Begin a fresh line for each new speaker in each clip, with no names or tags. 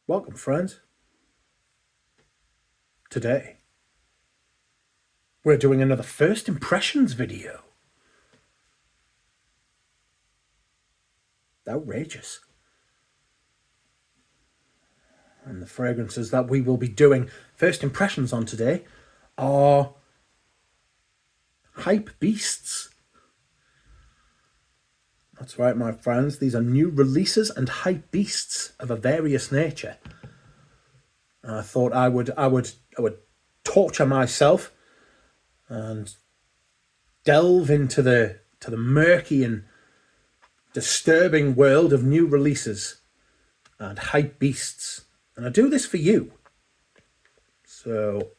Welcome, friends. Today, we're doing another first impressions video. Outrageous. And the fragrances that we will be doing first impressions on today are hype beasts. That's right, my friends. These are new releases and hype beasts of a various nature. I thought I would torture myself and delve into the murky and disturbing world of new releases and hype beasts. And I do this for you. So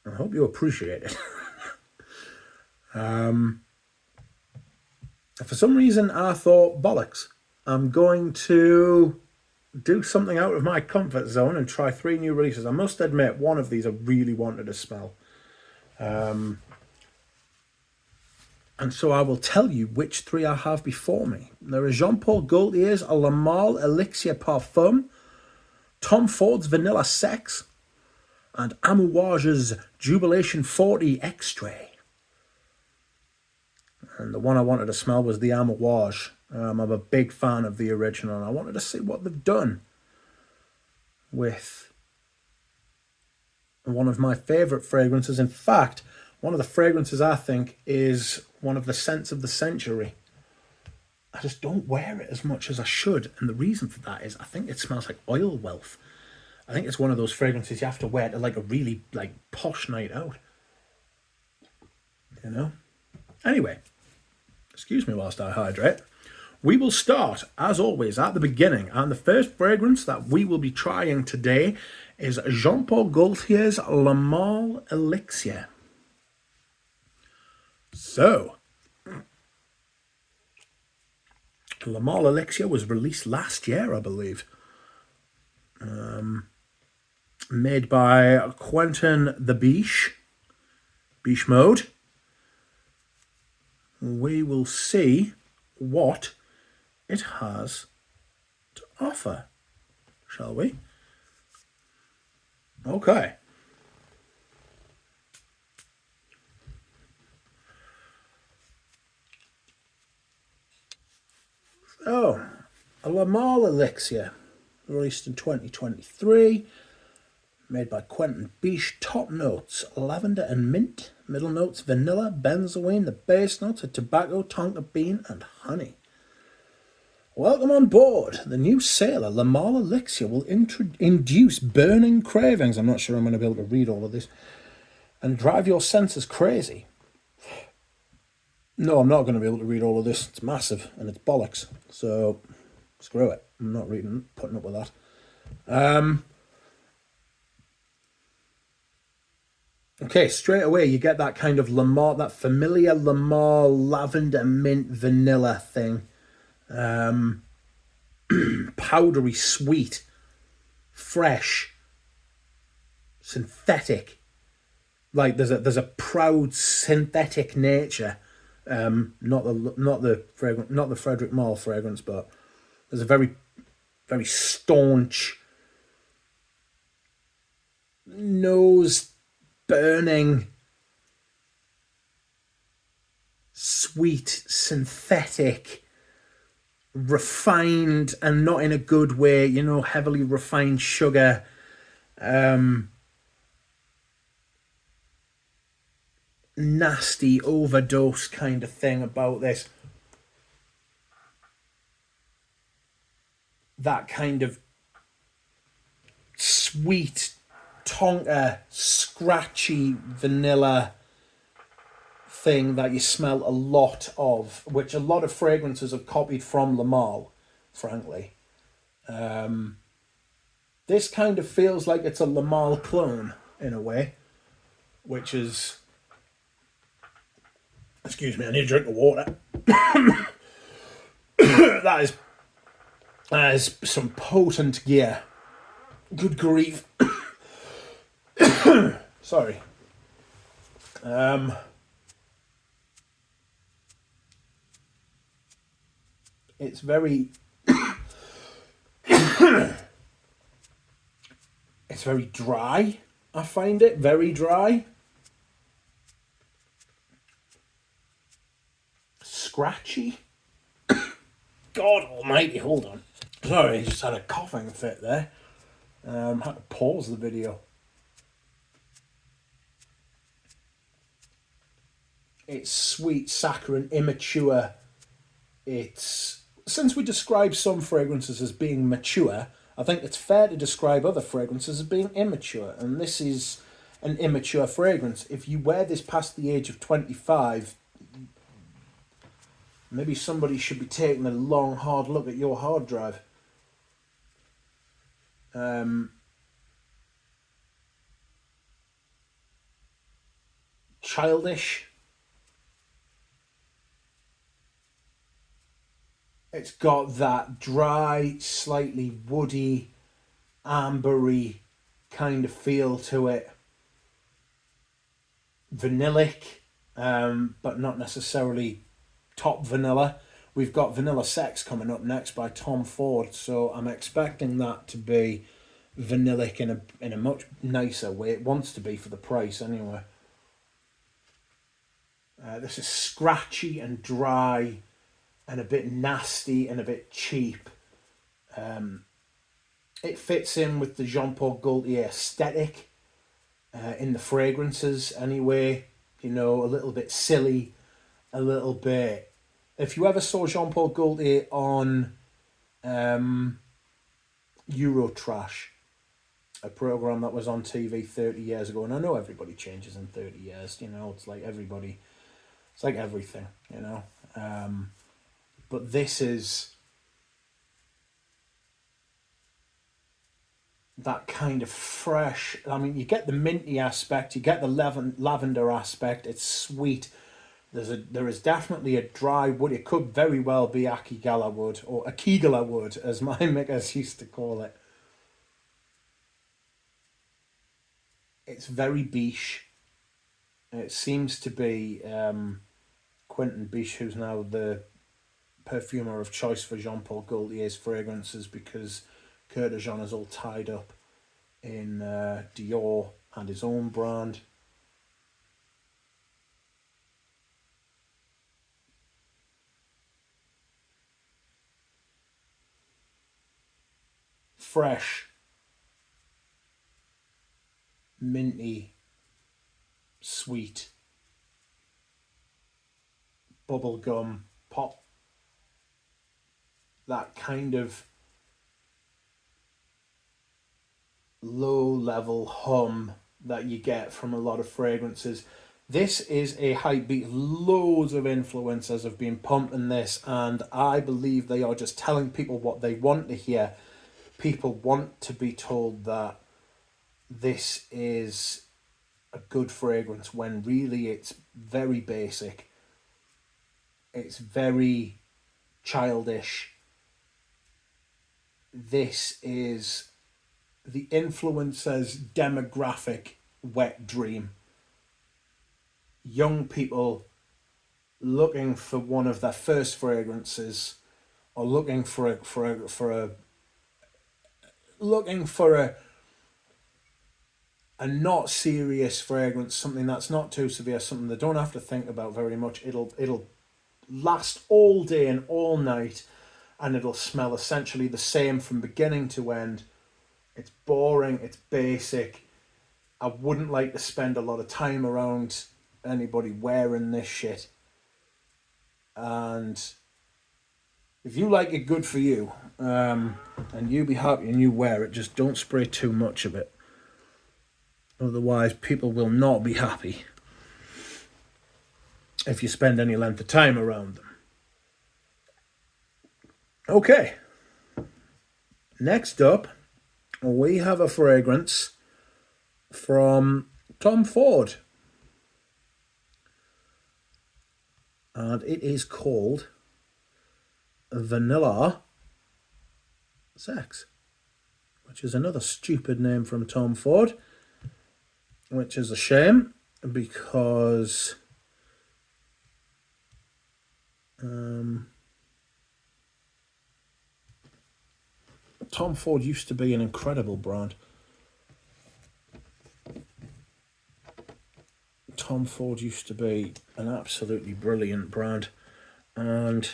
I hope you appreciate it. For some reason, I thought, bollocks, I'm going to do something out of my comfort zone and try 3 new releases. I must admit, one of these I really wanted to smell. And so I will tell you which 3 I have before me. There are Jean-Paul Gaultier's Le Male Elixir Parfum, Tom Ford's Vanilla Sex, and Amouage's Jubilation 40 Extrait. And the one I wanted to smell was the Amouage. I'm a big fan of the original, and I wanted to see what they've done with one of my favourite fragrances. In fact, one of the fragrances I think is one of the scents of the century. I just don't wear it as much as I should, and the reason for that is I think it smells like oil wealth. I think it's one of those fragrances you have to wear to like a really posh night out. You know? Anyway, excuse me whilst I hydrate. We will start, as always, at the beginning, and the first fragrance that we will be trying today is Jean-Paul Gaultier's Le Male Elixir. So, Le Male Elixir was released last year, I believe. Made by Quentin the Biche Mode. We will see what it has to offer, shall we? Okay. So, a Le Male Elixir, released in 2023, made by Quentin Biche. Top notes, lavender and mint. Middle notes, vanilla, benzoin. The base notes are tobacco, tonka bean, and honey. Welcome on board. The new sailor, Le Male Elixir, will induce burning cravings. I'm not sure I'm going to be able to read all of this. And drive your senses crazy. No, I'm not going to be able to read all of this. It's massive and it's bollocks. So, screw it. I'm not putting up with that. Okay, straight away you get that kind of Le Male, that familiar Le Male lavender mint vanilla thing. Powdery, sweet, fresh, synthetic. Like there's a proud synthetic nature. Not the Frederick Malle fragrance, but there's a very, very staunch, nose burning, sweet, synthetic, refined, and not in a good way, you know, heavily refined sugar. Nasty overdose kind of thing about this. That kind of sweet, tonka, scratchy vanilla thing that you smell a lot of, which a lot of fragrances have copied from Le Male, frankly. This kind of feels like it's a Le Male clone, in a way, which is... Excuse me, I need a drink of water. That is some potent gear. Good grief. Sorry. It's very It's very dry. I find it very dry. Scratchy. God almighty, hold on. Sorry, I just had a coughing fit there. Had to pause the video. It's sweet, saccharine, immature. It's, since we describe some fragrances as being mature, I think it's fair to describe other fragrances as being immature. And this is an immature fragrance. If you wear this past the age of 25, maybe somebody should be taking a long, hard look at your hard drive. Childish. It's got that dry, slightly woody, ambery kind of feel to it. Vanillic, but not necessarily top vanilla. We've got Vanilla Sex coming up next by Tom Ford, so I'm expecting that to be vanillic in a much nicer way. It wants to be for the price anyway. This is scratchy and dry and a bit nasty and a bit cheap. It fits in with the Jean-Paul Gaultier aesthetic in the fragrances anyway. You know, a little bit silly, a little bit... If you ever saw Jean-Paul Gaultier on Eurotrash, a program that was on TV 30 years ago, and I know everybody changes in 30 years, you know, it's like everybody, it's like everything, you know. But this is that kind of fresh, I mean, you get the minty aspect, you get the lavender aspect, it's sweet. There is definitely a dry wood. It could very well be Akigala wood, or Akigala wood, as my makers used to call it. It's very Biche. It seems to be Quentin Biche, who's now the perfumer of choice for Jean-Paul Gaultier's fragrances, because Coeur de Jean is all tied up in Dior and his own brand. Fresh, minty, sweet, bubblegum, pop, that kind of low-level hum that you get from a lot of fragrances. This is a hype beat. Loads of influencers have been pumping this, and I believe they are just telling people what they want to hear. People want to be told that this is a good fragrance, when really it's very basic. It's very childish. This is the influencer's demographic wet dream. Young people looking for one of their first fragrances, or looking for a not serious fragrance, something that's not too severe, something they don't have to think about very much. It'll last all day and all night, and it'll smell essentially the same from beginning to end. It's boring, it's basic. I wouldn't like to spend a lot of time around anybody wearing this shit. And if you like it, good for you. And you be happy and you wear it, just don't spray too much of it. Otherwise, people will not be happy if you spend any length of time around them. Okay. Next up, we have a fragrance from Tom Ford. And it is called Vanilla Sex, which is another stupid name from Tom Ford, which is a shame, because Tom Ford used to be an incredible brand. Tom Ford used to be an absolutely brilliant brand. And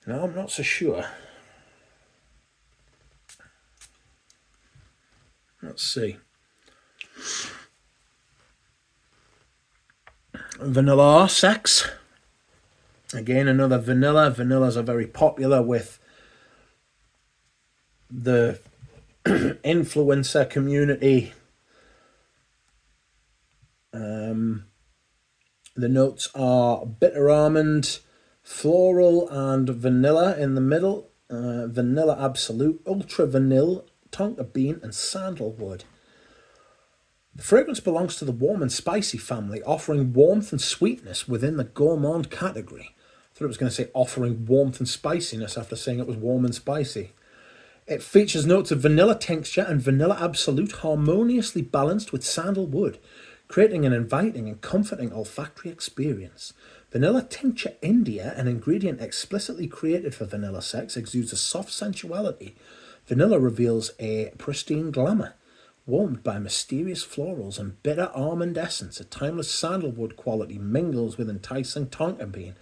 now I'm not so sure. Let's see. Vanilla Sex. Again, another vanilla. Vanillas are very popular with the influencer community. The notes are bitter almond, floral, and vanilla in the middle. Vanilla Absolute, Ultra Vanille, Tonka Bean, and Sandalwood. The fragrance belongs to the warm and spicy family, offering warmth and sweetness within the gourmand category. I thought it was going to say offering warmth and spiciness after saying it was warm and spicy. It features notes of vanilla tincture and vanilla absolute harmoniously balanced with sandalwood, creating an inviting and comforting olfactory experience. Vanilla tincture India, an ingredient explicitly created for vanilla sex, exudes a soft sensuality. Vanilla reveals a pristine glamour, warmed by mysterious florals and bitter almond essence. A timeless sandalwood quality mingles with enticing tonka bean,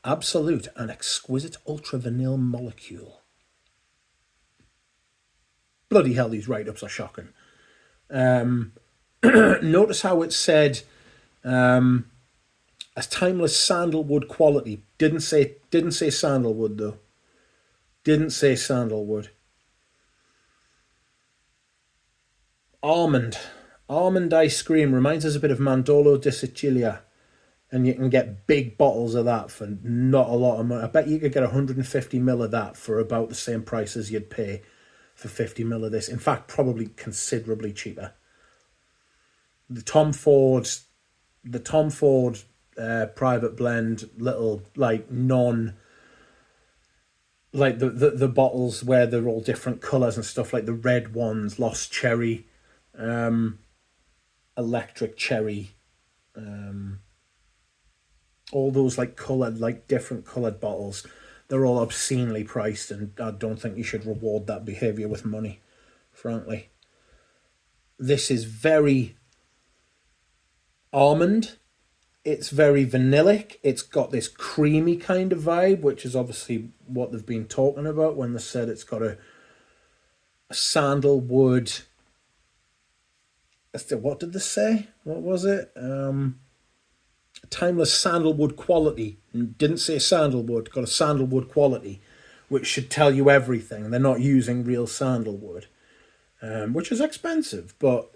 absolute and exquisite ultra vanilla molecule. Bloody hell, these write-ups are shocking. Notice how it said a timeless sandalwood quality. Didn't say sandalwood though. Didn't say sandalwood. Almond ice cream reminds us a bit of Mandorlo di Sicilia, and you can get big bottles of that for not a lot of money. I bet you could get 150ml of that for about the same price as you'd pay for 50ml of this. In fact, probably considerably cheaper. The Tom Ford private blend, little like the bottles where they're all different colours and stuff, like the red ones, Lost Cherry, Electric Cherry, all those like coloured, like different coloured bottles. They're all obscenely priced, and I don't think you should reward that behaviour with money, frankly. This is very almond. It's very vanillic. It's got this creamy kind of vibe, which is obviously what they've been talking about when they said it's got a sandalwood. What did they say? What was it? Timeless sandalwood quality. Didn't say sandalwood. Got a sandalwood quality, which should tell you everything. They're not using real sandalwood, which is expensive, but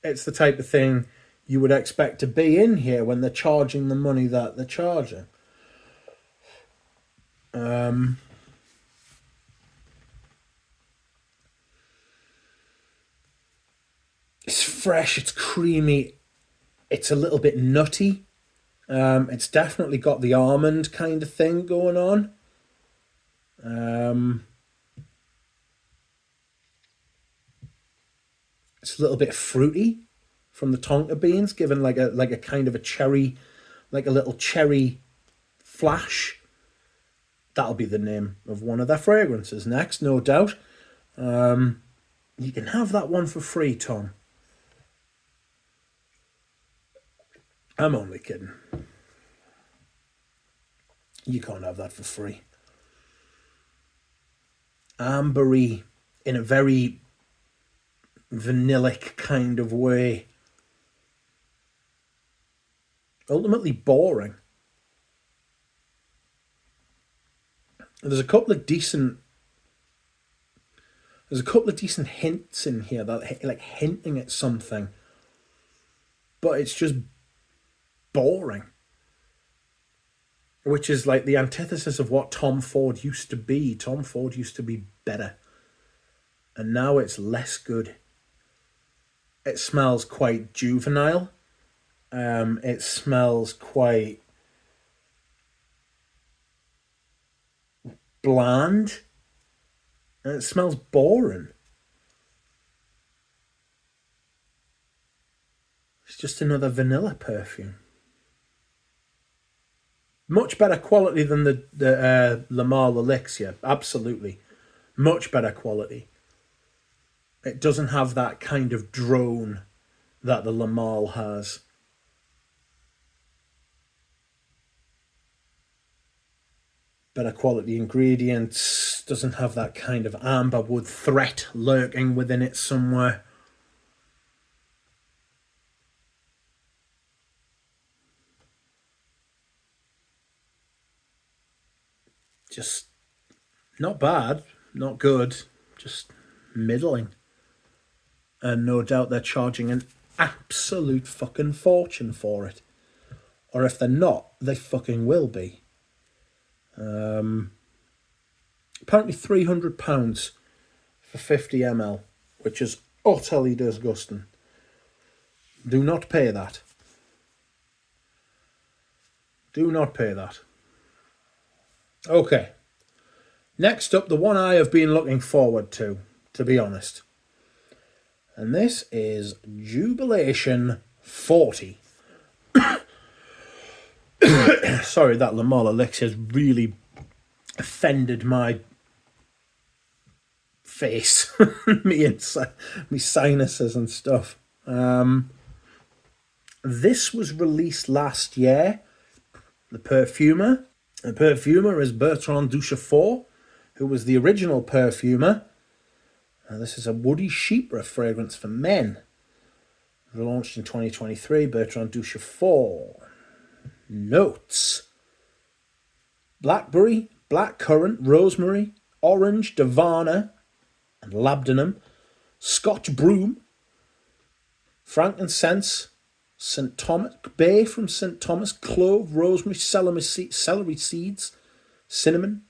it's the type of thing you would expect to be in here when they're charging the money that they're charging. It's fresh, it's creamy, it's a little bit nutty. It's definitely got the almond kind of thing going on. It's a little bit fruity from the tonka beans, given like a kind of a cherry, like a little cherry flash. That'll be the name of one of their fragrances next, no doubt. You can have that one for free, Tom. I'm only kidding. You can't have that for free. Ambery, in a very vanillic kind of way. Ultimately boring. There's a couple of decent hints in here that like hinting at something, but it's just boring, which is like the antithesis of what Tom Ford used to be. Tom Ford used to be better, and now it's less good. It smells quite juvenile. It smells quite bland, and it smells boring. It's just another vanilla perfume. Much better quality than the Lamar Elixir, absolutely. Much better quality. It doesn't have that kind of drone that the Lamal has. Better quality ingredients, doesn't have that kind of amber wood threat lurking within it somewhere. Just not bad, not good, just middling. And no doubt they're charging an absolute fucking fortune for it. Or if they're not, they fucking will be. Apparently £300 for 50 ml, which is utterly disgusting. Do not pay that. Do not pay that. Okay. Next up, the one I have been looking forward to be honest. And this is Jubilation 40. Sorry, that Lamal Elixir has really offended my face, me sinuses and stuff. This was released last year. The perfumer is Bertrand Duchefort, who was the original perfumer. This is a woody chypre fragrance for men. Relaunched in 2023, Bertrand Duchefort. Notes: blackberry, blackcurrant, rosemary, orange, davana, and labdanum, Scotch broom, frankincense, St. Thomas, bay from St. Thomas, clove, rosemary, celery seeds, cinnamon,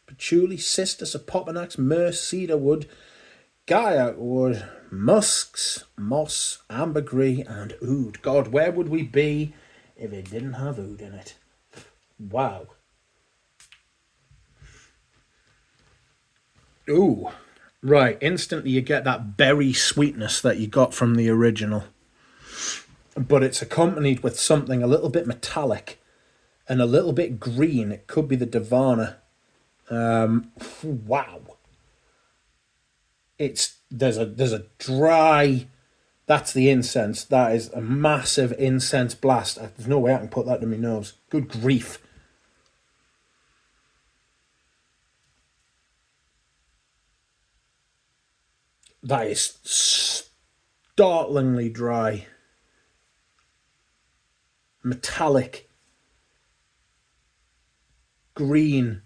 patchouli, cistus, opoponax, myrrh, cedar wood, Gaia wood, musks, moss, ambergris, and oud. God, where would we be if it didn't have oud in it? Wow. Ooh. Right, instantly you get that berry sweetness that you got from the original. But it's accompanied with something a little bit metallic and a little bit green. It could be the Davana. Wow. There's a dry. That's the incense. That is a massive incense blast. There's no way I can put that to my nose. Good grief. That is startlingly dry. Metallic. Green.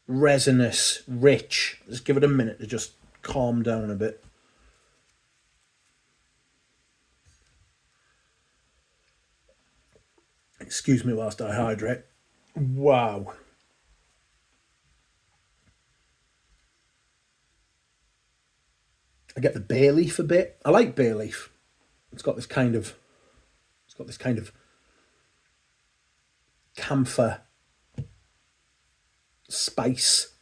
Resinous. Rich. Just give it a minute to just calm down a bit. Excuse me whilst I hydrate. Wow. I get the bay leaf a bit. I like bay leaf. It's got this kind of camphor spice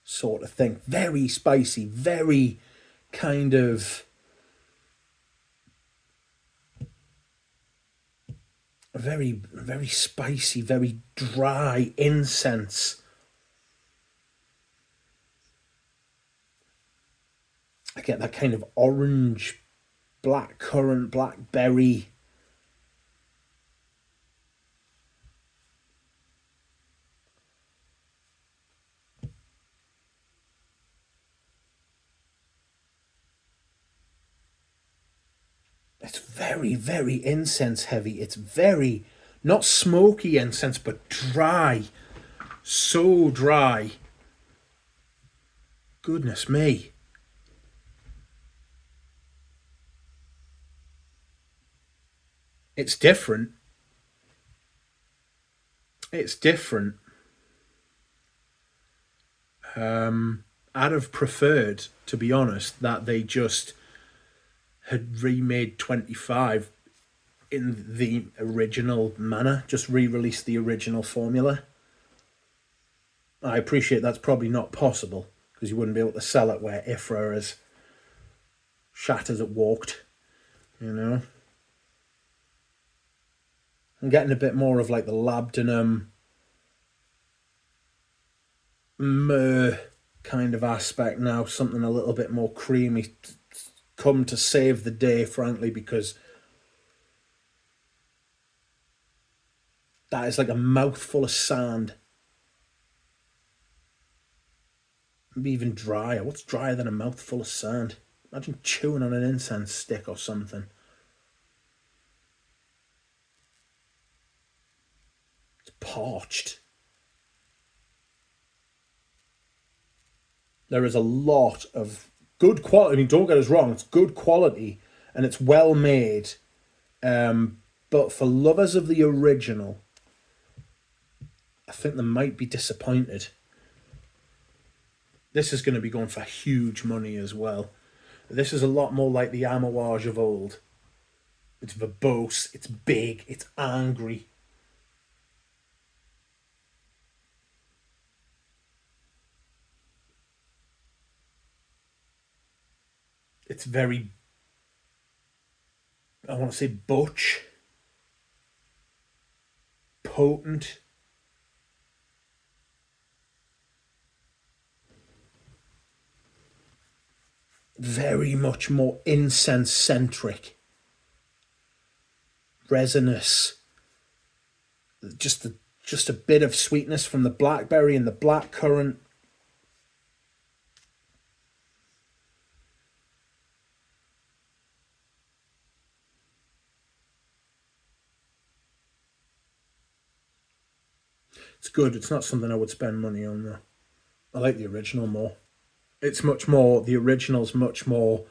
sort of thing. Very spicy, very kind of very spicy, very dry incense. I get that kind of orange, black currant, blackberry. It's very incense heavy. It's very, not smoky incense, but dry. So dry. Goodness me. It's different. It's different. I'd have preferred, to be honest, that they just had remade 25 in the original manner, just re-released the original formula. I appreciate that's probably not possible, because you wouldn't be able to sell it where Ifra is shat as it walked, you know. I'm getting a bit more of like the labdanum, myrrh kind of aspect now, something a little bit more creamy, come to save the day, frankly, because that is like a mouthful of sand. Maybe even drier. What's drier than a mouthful of sand? Imagine chewing on an incense stick or something. It's parched. There is a lot of good quality. I mean, don't get us wrong, it's good quality and it's well made. But for lovers of the original, I think they might be disappointed. This is going to be going for huge money as well. This is a lot more like the Amouage of old. It's verbose, it's big, it's angry. It's very, I want to say, butch, potent. Very much more incense-centric. Resinous. Just a bit of sweetness from the blackberry and the blackcurrant. It's good. It's not something I would spend money on, though. I like the original more. It's much more, the original's much more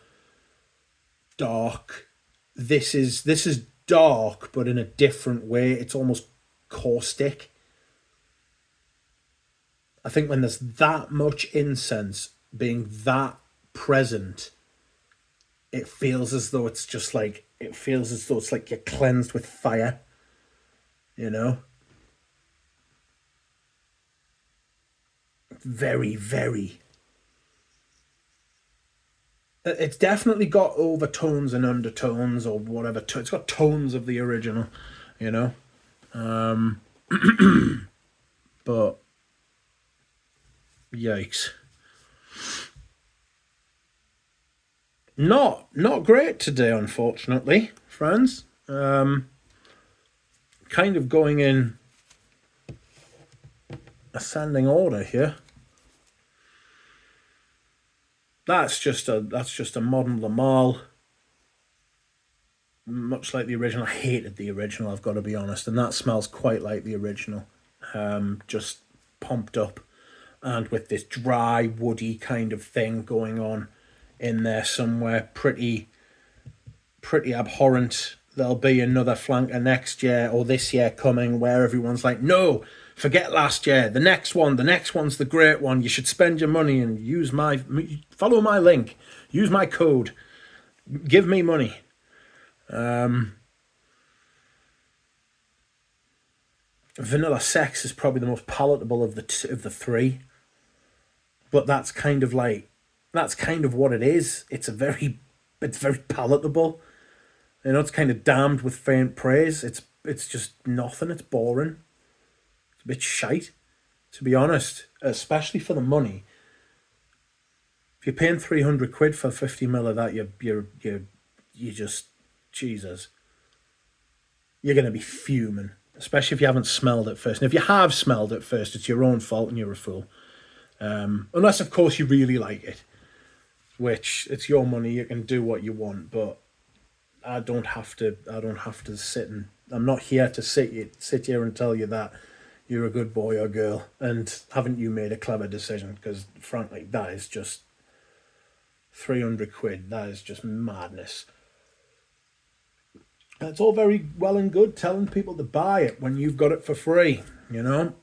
dark. This is dark, but in a different way. It's almost caustic. I think when there's that much incense being that present, it feels as though it's just like, it feels as though it's like you're cleansed with fire, you know? Very, very. It's definitely got overtones and undertones or whatever. It's got tones of the original, you know? But, yikes. Not great today, unfortunately, friends. Kind of going in ascending order here. That's just a modern Lamal. Much like the original. I hated the original, I've got to be honest, and that smells quite like the original. Just pumped up and with this dry, woody kind of thing going on in there somewhere. Pretty abhorrent. There'll be another flanker next year or this year coming where everyone's like, no, forget last year. The next one's the great one. You should spend your money and follow my link. Use my code. Give me money. Vanilla Sex is probably the most palatable of the three. But that's kind of what it is. It's very palatable. You know, it's kind of damned with faint praise. It's just nothing. It's boring. It's a bit shite, to be honest. Especially for the money. If you're paying 300 quid for 50 mil of that, you just, Jesus. You're going to be fuming. Especially if you haven't smelled it first. And if you have smelled it first, it's your own fault and you're a fool. Unless, of course, you really like it. Which, it's your money, you can do what you want, but I don't have to sit and... I'm not here to sit here and tell you that you're a good boy or girl and haven't you made a clever decision, because, frankly, that is just 300 quid. That is just madness. It's all very well and good telling people to buy it when you've got it for free, you know?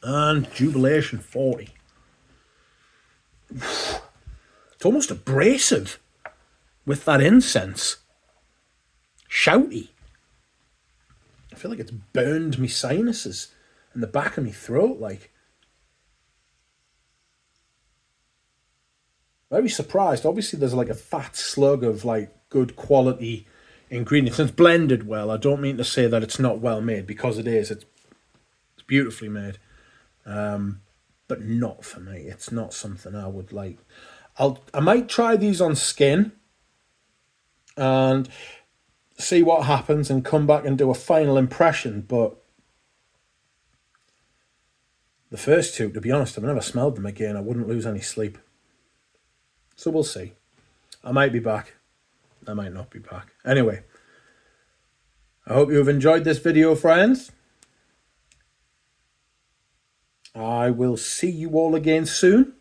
And Jubilation 40. It's almost abrasive with that incense. Shouty. I feel like it's burned me sinuses and the back of me throat, like. Very surprised. Obviously, there's like a fat slug of like good quality ingredients. And it's blended well. I don't mean to say that it's not well made, because it is. It's beautifully made. But not for me. It's not something I would like. I might try these on skin and see what happens and come back and do a final impression, but the first two, to be honest, I've never smelled them again. I wouldn't lose any sleep. So we'll see. I might be back. I might not be back. Anyway, I hope you've enjoyed this video, friends. I will see you all again soon.